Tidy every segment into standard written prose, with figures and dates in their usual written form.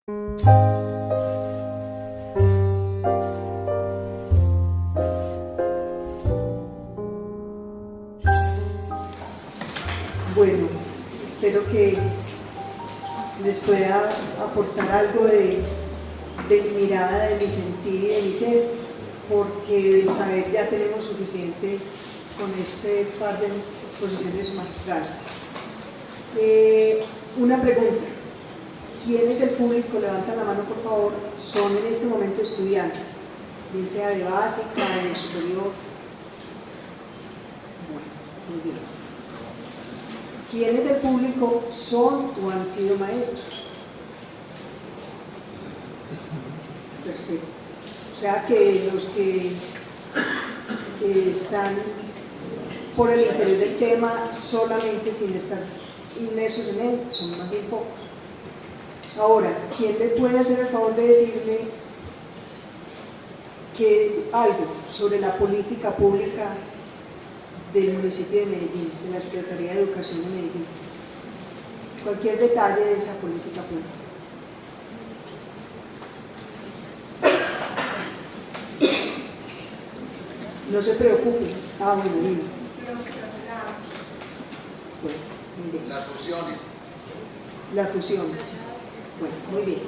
Bueno, espero que les pueda aportar algo de mi mirada, de mi sentir y de mi ser, porque del saber ya tenemos suficiente con este par de exposiciones magistrales. Una pregunta: ¿quiénes del público, levantan la mano por favor, son en este momento estudiantes, bien sea de básica, de superior? Bueno, muy bien. ¿Quiénes del público son o han sido maestros? Perfecto. O sea que los que están por el interés del tema solamente sin estar inmersos en él son más bien pocos. Ahora, ¿quién me puede hacer el favor de decirme algo sobre la política pública del municipio de Medellín, de la Secretaría de Educación de Medellín? Cualquier detalle de esa política pública. No se preocupe. Bueno, dime. Pues, muy bien. Las fusiones. Las fusiones. Bueno, muy bien.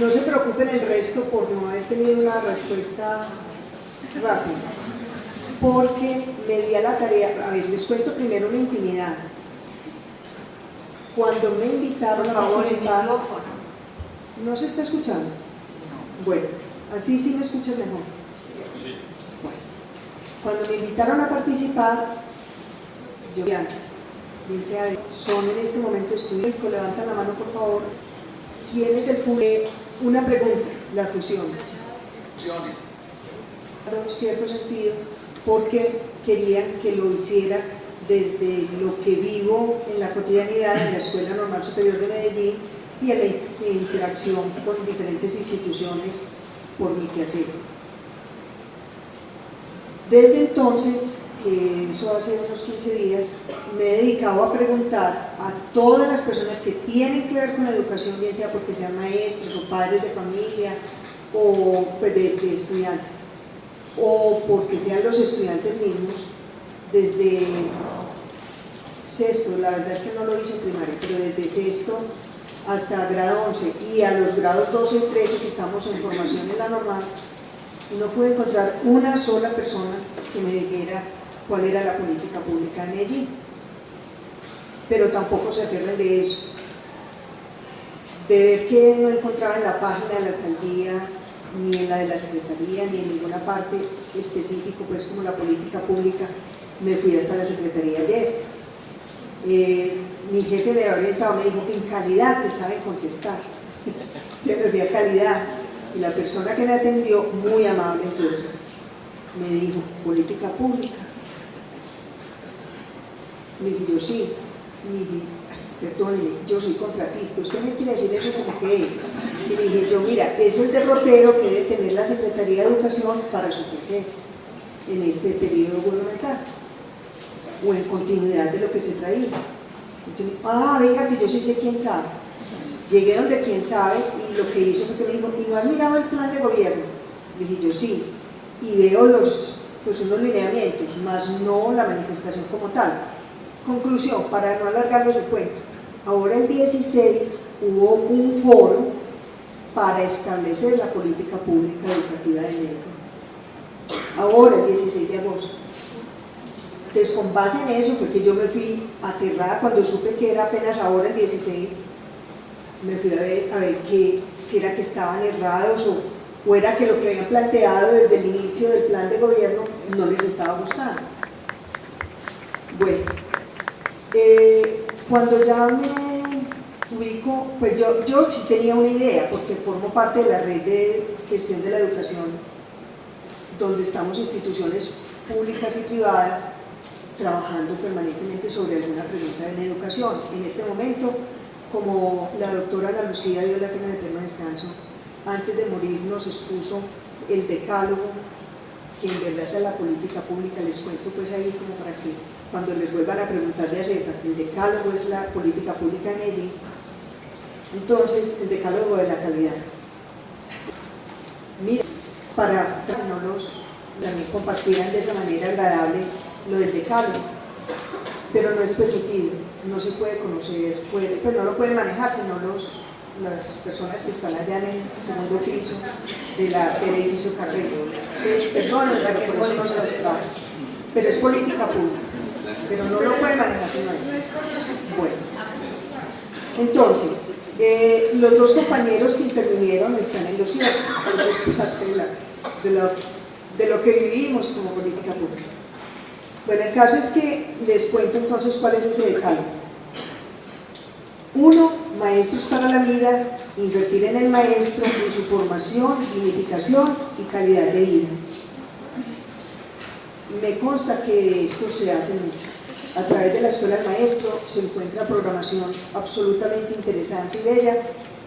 No se preocupen el resto por no haber tenido una respuesta rápida, porque me di a la tarea. A ver, les cuento primero una intimidad. Cuando me invitaron a participar, ¿no se está escuchando? Bueno, así sí me escuchan mejor. Sí. Bueno, cuando me invitaron a participar, yo antes, bien sea, son en este momento estudiantes. Levantan la mano por favor. ¿Quién es el público? Una pregunta: las fusiones. Fusiones. En cierto sentido, porque querían que lo hiciera desde lo que vivo en la cotidianidad en la Escuela Normal Superior de Medellín y en la interacción con diferentes instituciones por mi quehacer. Desde entonces, que eso hace unos 15 días, me he dedicado a preguntar a todas las personas que tienen que ver con la educación, bien sea porque sean maestros o padres de familia o pues, de estudiantes, o porque sean los estudiantes mismos, desde sexto, la verdad es que no lo hice en primaria, pero desde sexto hasta grado 11 y a los grados 12 y 13 que estamos en formación en la normal, no pude encontrar una sola persona que me dijera cuál era la política pública de Medellín. Pero tampoco se aterran de eso, de ver que no encontraba en la página de la alcaldía, ni en la de la secretaría, ni en ninguna parte específico, pues como la política pública. Me fui hasta la secretaría ayer. Mi jefe me había orientado, me dijo: en calidad te saben contestar. Yo me fui a calidad y la persona que me atendió, muy amable entonces, me dijo: política pública. Me dije yo: sí. Me dije: perdóneme, yo soy contratista, usted me quiere decir eso como que es. Y le dije yo: mira, es el derrotero que debe tener la Secretaría de Educación para su quehacer en este periodo gubernamental o en continuidad de lo que se traía. Entonces, venga, que yo sí sé quién sabe. Llegué donde quien sabe y lo que hizo fue que me dijo: ¿y no has mirado el plan de gobierno? Le dije yo: sí, y veo unos lineamientos, más no la manifestación como tal. Conclusión, para no alargarles el cuento, ahora el 16 hubo un foro para establecer la política pública educativa de Medellín. Ahora el 16 de agosto. Entonces, con base en eso fue que yo me fui aterrada cuando supe que era apenas ahora el 16. Me fui a ver si era que estaban errados o era que lo que habían planteado desde el inicio del plan de gobierno no les estaba gustando. Bueno, cuando ya me ubico, pues yo sí tenía una idea, porque formo parte de la red de gestión de la educación, donde estamos instituciones públicas y privadas trabajando permanentemente sobre alguna pregunta en educación. En este momento, como la doctora Ana Lucía, Dios la tenga en eterno descanso, antes de morir nos expuso el decálogo, que en verdad es la política pública. Les cuento pues ahí como para que cuando les vuelvan a preguntar de acerca, el decálogo es la política pública en Medellín. Entonces, el decálogo de la calidad. Mira, para que no los también compartieran de esa manera agradable lo del decálogo, pero no es permitido, no se puede conocer, pero no lo pueden manejar sino las personas que están allá en el segundo piso del edificio Carrero. Perdón, pero por eso no se los trae, pero es política pública, pero no lo pueden manejar sino ellos. Bueno, entonces, los dos compañeros que intervinieron están en lo cierto, porque es parte de lo que vivimos como política pública. Bueno, el caso es que les cuento entonces cuál es ese decálogo. 1. Maestros para la vida, invertir en el maestro, en su formación, dignificación y calidad de vida. Me consta que esto se hace mucho. A través de la Escuela del Maestro se encuentra programación absolutamente interesante y bella,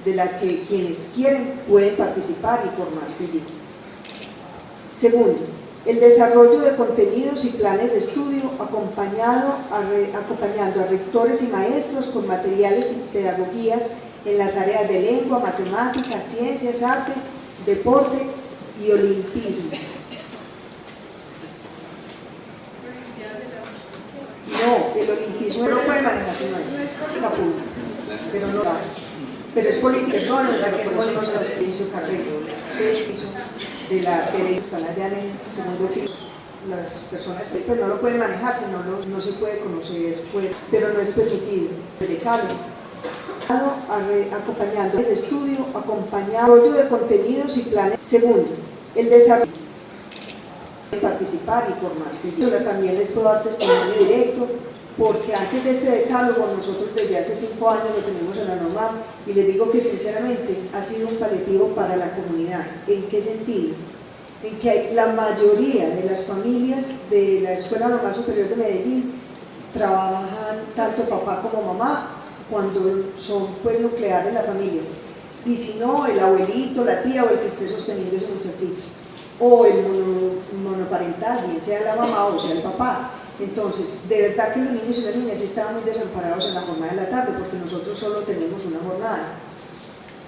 de la que quienes quieren pueden participar y formarse allí. Segundo, el desarrollo de contenidos y planes de estudio acompañando a rectores y maestros con materiales y pedagogías en las áreas de lengua, matemáticas, ciencias, arte, deporte y olimpismo. No, el olimpismo no lo puede manejar sino no es política pública, pero no va. Pero es política, no, por eso no se los pienso Carrero, es piso de la que están allá en el segundo piso. Las personas, pero no lo pueden manejar, sino no se puede conocer, pero no es permitido. El decálogo, acompañando el estudio, desarrollo de contenidos y planes. Segundo, el desarrollo de participar y formarse. Yo también les puedo dar testimonio directo, porque antes de este decálogo nosotros desde hace 5 años lo tenemos en la normal y les digo que sinceramente ha sido un paliativo para la comunidad. ¿En qué sentido? En que la mayoría de las familias de la Escuela Normal Superior de Medellín trabajan tanto papá como mamá cuando son pues nucleares las familias, y si no, el abuelito, la tía o el que esté sosteniendo ese muchachito, o el monoparental, bien sea la mamá o sea el papá. Entonces, de verdad que los niños y las niñas estaban muy desamparados en la jornada de la tarde, porque nosotros solo tenemos una jornada.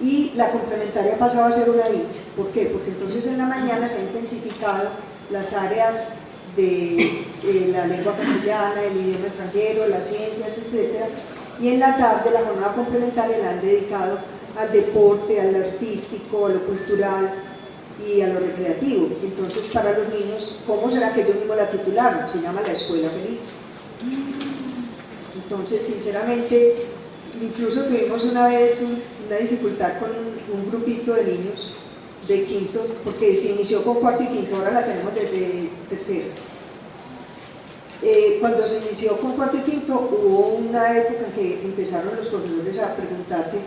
Y la complementaria pasaba a ser una dicha. ¿Por qué? Porque entonces en la mañana se han intensificado las áreas de la lengua castellana, el idioma extranjero, las ciencias, etc. Y en la tarde la jornada complementaria la han dedicado al deporte, al artístico, a lo cultural y a lo recreativo. Entonces, para los niños, ¿cómo será que ellos mismos la titularon? Se llama la Escuela Feliz. Entonces, sinceramente, incluso tuvimos una vez una dificultad con un grupito de niños de quinto, porque se inició con cuarto y quinto, ahora la tenemos desde tercero. Cuando se inició con cuarto y quinto, hubo una época en que empezaron los profesores a preguntarse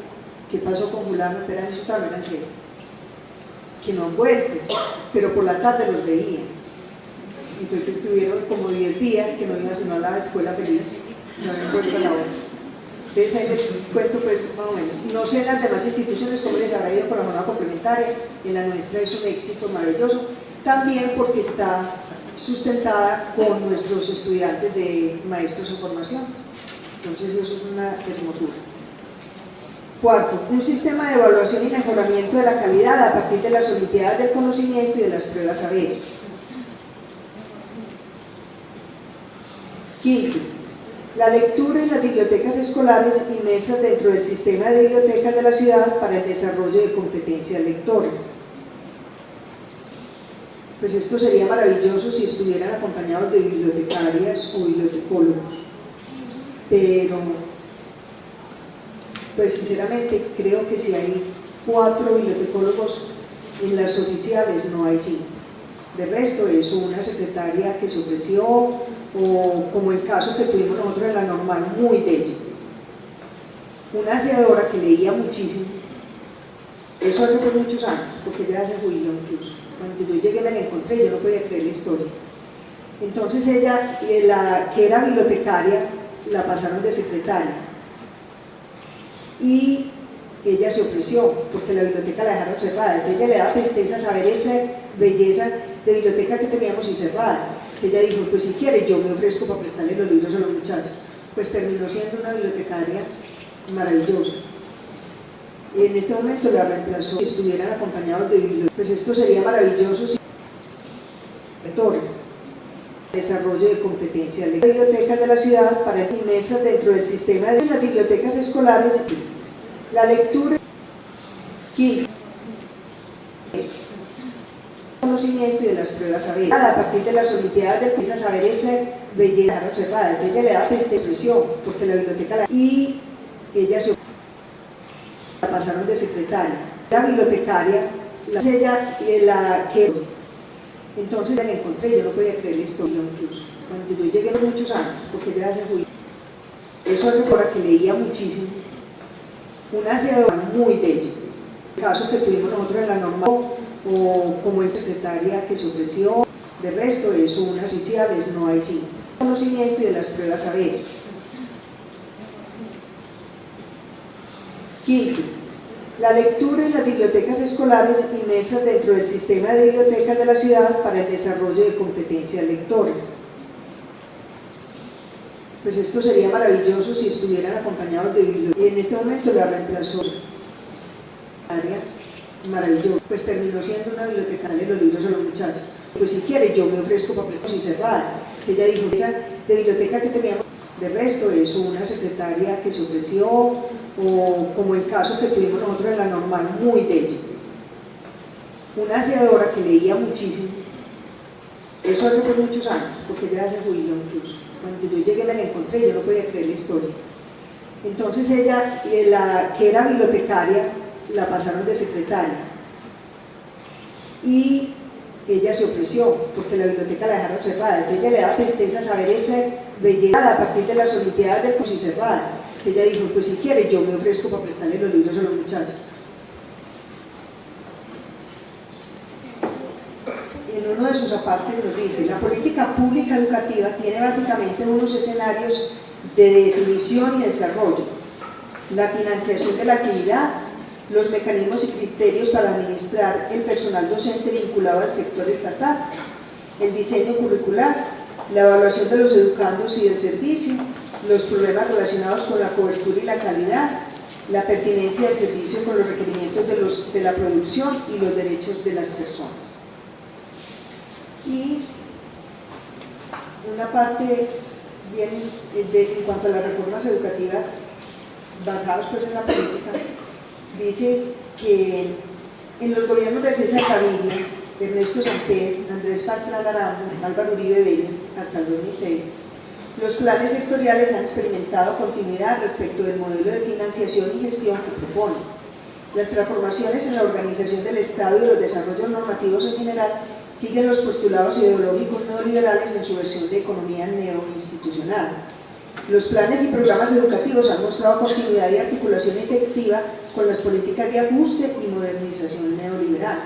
qué pasó con fulano, pero eso también eran 3 que no han vuelto, pero por la tarde los veía. Entonces estuvieron como 10 días que no iban sino a la Escuela Feliz, no habían vuelto a la hora. Entonces ahí les cuento pues más o menos. No sé en las demás instituciones cómo les habrá ido con la jornada complementaria, en la nuestra es un éxito maravilloso, también porque está sustentada con nuestros estudiantes de maestros en formación. Entonces eso es una hermosura. Cuarto, un sistema de evaluación y mejoramiento de la calidad a partir de las Olimpiadas del Conocimiento y de las pruebas saberes. Quinto, la lectura en las bibliotecas escolares inmersas dentro del sistema de bibliotecas de la ciudad para el desarrollo de competencias lectoras. Pues esto sería maravilloso si estuvieran acompañados de bibliotecarias o bibliotecólogos, pero pues sinceramente creo que si hay 4 bibliotecólogos en las oficiales no hay 5. De resto es una secretaria que se ofreció, o como el caso que tuvimos nosotros en la normal, muy bello. Una aseadora que leía muchísimo, eso hace por muchos años, porque ya se jubiló incluso. Cuando yo llegué me la encontré, yo no podía creer la historia. Entonces ella, la que era bibliotecaria, la pasaron de secretaria. Y ella se ofreció, porque la biblioteca la dejaron cerrada. Entonces ella le daba tristeza saber esa belleza de biblioteca que teníamos y cerrada. Ella dijo, pues si quiere yo me ofrezco para prestarle los libros a los muchachos. Pues terminó siendo una bibliotecaria maravillosa. En este momento la reemplazó, si estuvieran acompañados de bibliotecas. Pues esto sería maravilloso si lectores, desarrollo de competencias. Las bibliotecas de la ciudad para inmersas dentro del sistema de las bibliotecas escolares, la lectura, conocimiento y de las pruebas saberes. A partir de las olimpiadas del país a saber esa belleza cerrada, entonces ella le da esta expresión, porque la biblioteca y ella se la pasaron de secretaria. La bibliotecaria, ella la que entonces la encontré, yo no podía creer la historia incluso. Cuando yo llegué hace muchos años, porque ella hace juicio. Eso hace por que leía muchísimo. Una aseadora muy bello. El caso que tuvimos nosotros en la normal, o como el secretaria que se ofreció, de resto es unas oficiales, no hay sí. Conocimiento y de las pruebas saberes. Quinto, la lectura en las bibliotecas escolares inmersas dentro del sistema de bibliotecas de la ciudad para el desarrollo de competencias lectoras. Pues esto sería maravilloso si estuvieran acompañados de bibliotecas. En este momento la reemplazó área maravilloso, pues terminó siendo una biblioteca de los libros a los muchachos. Pues si quiere yo me ofrezco para prestar sin cerrada. Ella dijo, esa de biblioteca que teníamos, de resto es una secretaria que se ofreció, o como el caso que tuvimos nosotros en la normal, muy bello. Una aseadora que leía muchísimo, eso hace por muchos años, porque ella se jubiló incluso. Cuando yo llegué me la encontré, yo no podía creer la historia. Entonces ella, la que era bibliotecaria, la pasaron de secretaria. Y ella se ofreció, porque la biblioteca la dejaron cerrada. Entonces ella le da tristeza saber esa belleza a partir de las olimpiadas del curso y cerrada. Ella dijo, pues si quiere yo me ofrezco para prestarle los libros a los muchachos. En uno de sus apartes nos dice, la política pública educativa tiene básicamente unos escenarios de definición y desarrollo, la financiación de la actividad, los mecanismos y criterios para administrar el personal docente vinculado al sector estatal, el diseño curricular, la evaluación de los educandos y del servicio, los problemas relacionados con la cobertura y la calidad, la pertinencia del servicio con los requerimientos de la producción y los derechos de las personas. Y una parte bien en cuanto a las reformas educativas basadas pues en la política, dice que en los gobiernos de César Gaviria, Ernesto Samper, Andrés Pastrana Arango, Álvaro Uribe Vélez hasta el 2006, los planes sectoriales han experimentado continuidad respecto del modelo de financiación y gestión que proponen. Las transformaciones en la organización del Estado y los desarrollos normativos en general siguen los postulados ideológicos neoliberales en su versión de economía neoinstitucional. Los planes y programas educativos han mostrado continuidad y articulación efectiva con las políticas de ajuste y modernización neoliberal.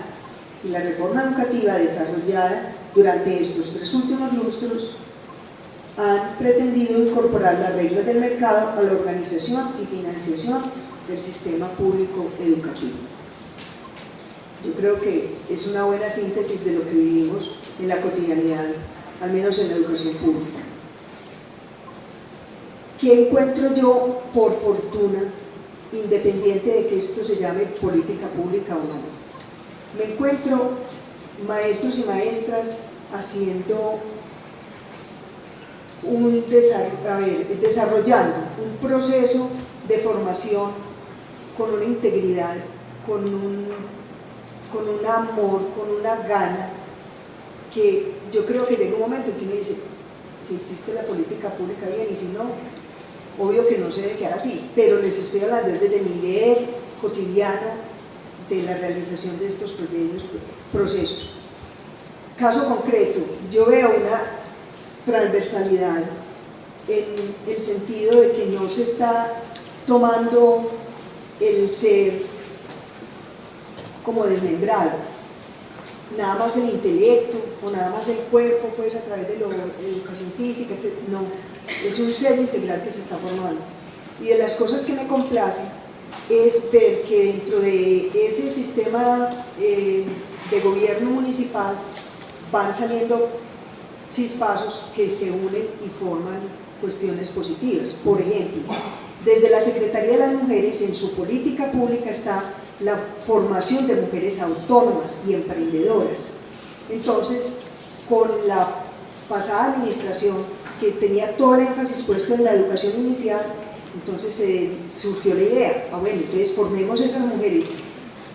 Y la reforma educativa desarrollada durante estos 3 últimos lustros han pretendido incorporar las reglas del mercado a la organización y financiación del sistema público educativo. Yo creo que es una buena síntesis de lo que vivimos en la cotidianidad, al menos en la educación pública. ¿Qué encuentro yo, por fortuna, independiente de que esto se llame política pública o no? Me encuentro maestros y maestras haciendo desarrollando un proceso de formación con una integridad, con un amor, con una gana, que yo creo que llega un momento en que uno dice, si existe la política pública bien, y si no, obvio que no se debe quedar así, pero les estoy hablando desde mi ver cotidiano de la realización de estos procesos. Caso concreto, yo veo una transversalidad en el sentido de que no se está tomando el ser como desmembrado, nada más el intelecto o nada más el cuerpo pues a través de la educación física, etc. No, es un ser integral que se está formando. Y de las cosas que me complace es ver que dentro de ese sistema de gobierno municipal van saliendo chispazos que se unen y forman cuestiones positivas. Por ejemplo, Desde la Secretaría de las Mujeres, en su política pública está la formación de mujeres autónomas y emprendedoras. Entonces, con la pasada administración, que tenía todo el énfasis puesto en la educación inicial, entonces surgió la idea, bueno, entonces formemos esas mujeres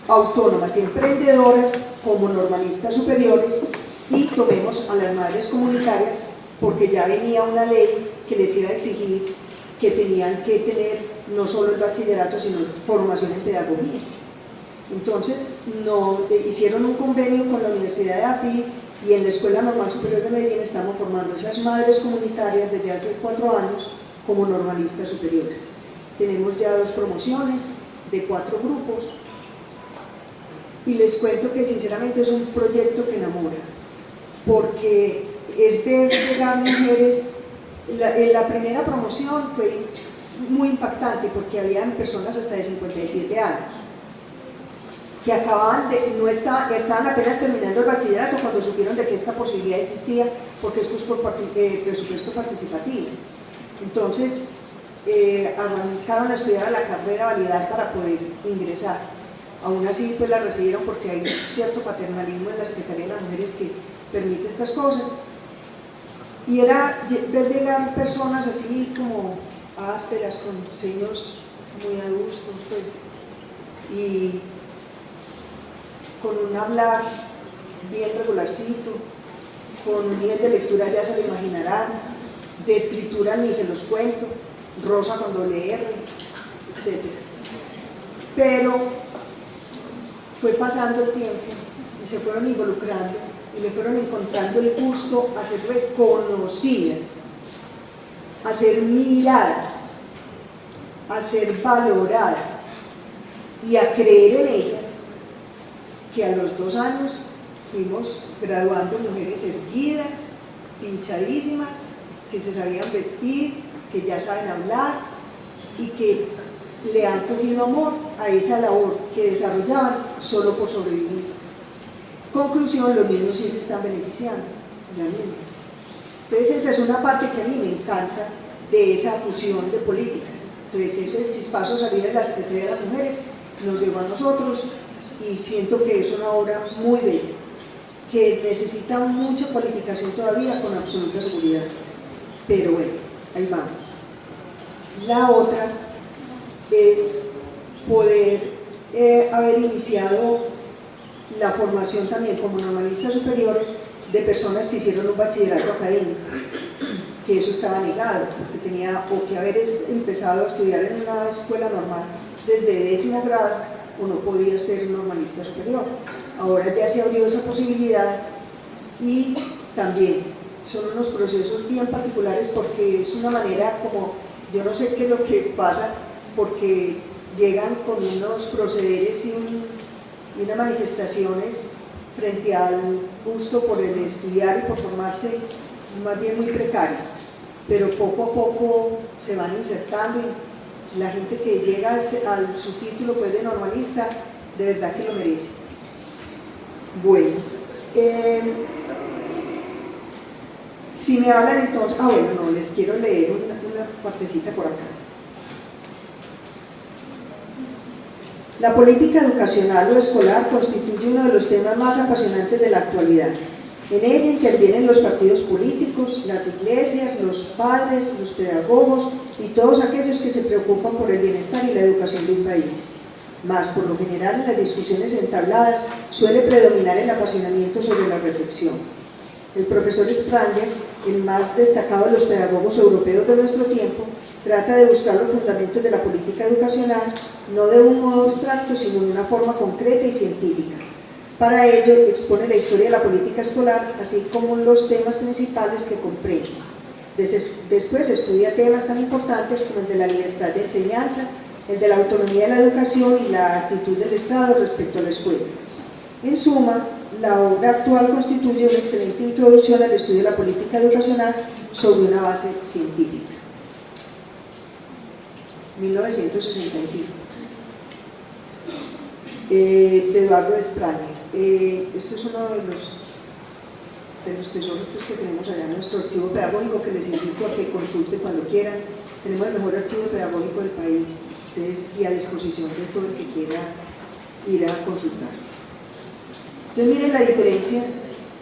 autónomas y emprendedoras como normalistas superiores y tomemos a las madres comunitarias, porque ya venía una ley que les iba a exigir que tenían que tener no solo el bachillerato, sino formación en pedagogía. Entonces hicieron un convenio con la Universidad de AFID, y en la Escuela Normal Superior de Medellín estamos formando esas madres comunitarias desde hace 4 años como normalistas superiores. Tenemos ya 2 promociones de 4 grupos, y les cuento que sinceramente es un proyecto que enamora, porque es ver llegar mujeres. En la primera promoción fue muy impactante porque habían personas hasta de 57 años que acababan de, estaban apenas terminando el bachillerato cuando supieron de que esta posibilidad existía, porque esto es por presupuesto participativo. Entonces arrancaron a estudiar a la carrera validar para poder ingresar. Aún así pues la recibieron porque hay cierto paternalismo en la Secretaría de las Mujeres que permite estas cosas. Y era ver llegar personas así como ásperas, con ceños muy adustos, pues, y con un hablar bien regularcito, con un nivel de lectura ya se lo imaginarán, de escritura ni se los cuento, rosa con doble R, etc. Pero fue pasando el tiempo y se fueron involucrando y le fueron encontrando el gusto a ser reconocidas, a ser miradas, a ser valoradas y a creer en ellas, que a los 2 años fuimos graduando mujeres erguidas, pinchadísimas, que se sabían vestir, que ya saben hablar y que le han cogido amor a esa labor que desarrollaban solo por sobrevivir. Conclusión, los niños sí se están beneficiando, las niñas. Entonces esa es una parte que a mí me encanta de esa fusión de políticas. Entonces ese chispazo salir de la Secretaría de las Mujeres nos llegó a nosotros y siento que es una obra muy bella, que necesita mucha cualificación todavía con absoluta seguridad. Pero bueno, ahí vamos. La otra es poder haber iniciado la formación también como normalistas superiores de personas que hicieron un bachillerato académico, que eso estaba negado, porque tenía o que haber empezado a estudiar en una escuela normal desde 10º grado o no podía ser normalista superior. Ahora ya se abrió esa posibilidad y también son unos procesos bien particulares porque es una manera como, yo no sé qué es lo que pasa, porque llegan con unos procederes y unas manifestaciones frente al gusto por el estudiar y por formarse más bien muy precario, pero poco a poco se van insertando y la gente que llega al subtítulo pues, de normalista, de verdad que lo merece. Bueno, si me hablan entonces, bueno, no, les quiero leer una partecita por acá. La política educacional o escolar constituye uno de los temas más apasionantes de la actualidad. En ella intervienen los partidos políticos, las iglesias, los padres, los pedagogos y todos aquellos que se preocupan por el bienestar y la educación de un país. Mas, por lo general, en las discusiones entabladas suele predominar el apasionamiento sobre la reflexión. El profesor Spranger, el más destacado de los pedagogos europeos de nuestro tiempo, trata de buscar los fundamentos de la política educacional no de un modo abstracto, sino de una forma concreta y científica. Para ello, expone la historia de la política escolar, así como los temas principales que comprende. Después estudia temas tan importantes como el de la libertad de enseñanza, el de la autonomía de la educación y la actitud del Estado respecto a la escuela. En suma, la obra actual constituye una excelente introducción al estudio de la política educacional sobre una base científica. 1965. De Eduardo Spranger. Esto es uno de los tesoros pues, que tenemos allá en nuestro archivo pedagógico, que les invito a que consulten cuando quieran, tenemos el mejor archivo pedagógico del país, entonces, y a disposición de todo el que quiera ir a consultar. Entonces miren la diferencia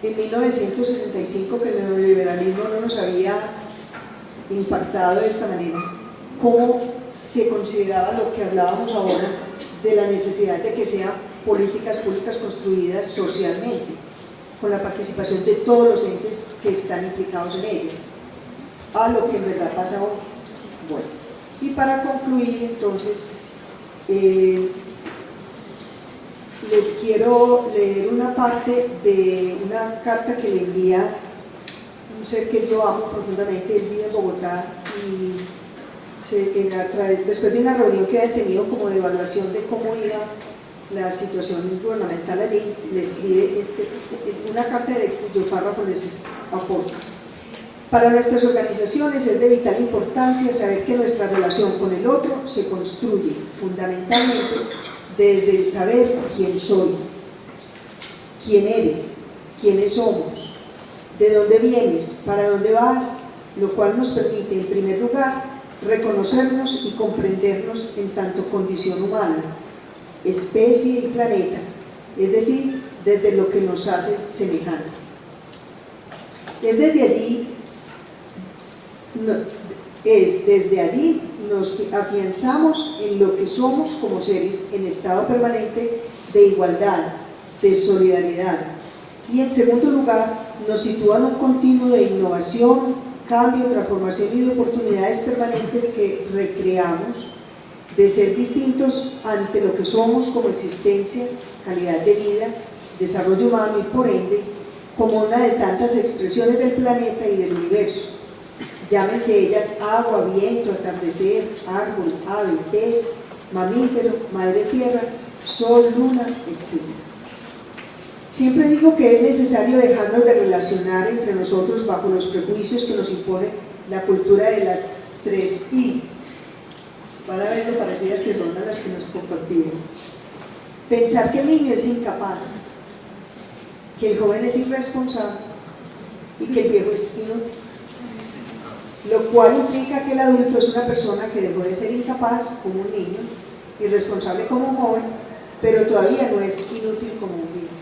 en 1965, que el neoliberalismo no nos había impactado de esta manera, cómo se consideraba lo que hablábamos ahora de la necesidad de que sean políticas públicas construidas socialmente, con la participación de todos los entes que están implicados en ello, a lo que en verdad pasa hoy. Bueno, y para concluir entonces, les quiero leer una parte de una carta que le envía un ser que yo amo profundamente. Él vive en Bogotá y después de una reunión que había tenido como de evaluación de cómo iba la situación gubernamental allí, le escribe una carta de cuyo párrafo les aporta. Para nuestras organizaciones es de vital importancia saber que nuestra relación con el otro se construye fundamentalmente desde el saber quién soy, quién eres, quiénes somos, de dónde vienes, para dónde vas, lo cual nos permite, en primer lugar, reconocernos y comprendernos en tanto condición humana, especie y planeta, es decir, desde lo que nos hace semejantes. Desde allí nos afianzamos en lo que somos como seres en estado permanente de igualdad, de solidaridad, y en segundo lugar nos sitúa en un continuo de innovación, cambio, transformación y de oportunidades permanentes que recreamos, de ser distintos ante lo que somos como existencia, calidad de vida, desarrollo humano y por ende como una de tantas expresiones del planeta y del universo. Llámense ellas agua, viento, atardecer, árbol, ave, pez, mamífero, madre tierra, sol, luna, etc. Siempre digo que es necesario dejarnos de relacionar entre nosotros bajo los prejuicios que nos impone la cultura de las 3 I. Van a ver lo parecidas que son a las que nos compartieron. Pensar que el niño es incapaz, que el joven es irresponsable y que el viejo es inútil. Lo cual implica que el adulto es una persona que dejó de ser incapaz como un niño, irresponsable como un joven, pero todavía no es inútil como un viejo.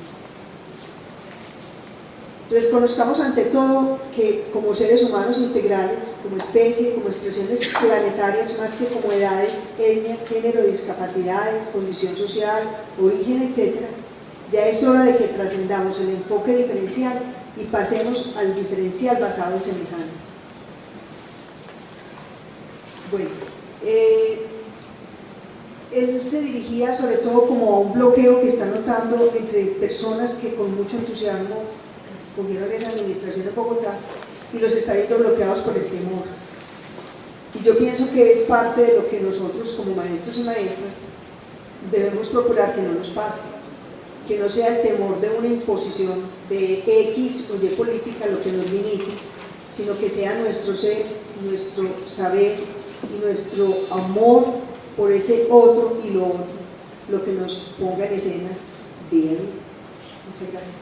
Entonces conozcamos ante todo que como seres humanos integrales, como especie, como expresiones planetarias, más que como edades, etnias, género, discapacidades, condición social, origen, etc., ya es hora de que trascendamos el enfoque diferencial y pasemos al diferencial basado en semejanzas. Bueno, él se dirigía sobre todo como a un bloqueo que está notando entre personas que con mucho entusiasmo cogieron esa administración de Bogotá y los está viendo bloqueados por el temor. Y yo pienso que es parte de lo que nosotros como maestros y maestras debemos procurar que no nos pase, que no sea el temor de una imposición de X o Y política lo que nos limite, sino que sea nuestro ser, nuestro saber y nuestro amor por ese otro y lo otro, lo que nos ponga en escena día a día. Muchas gracias.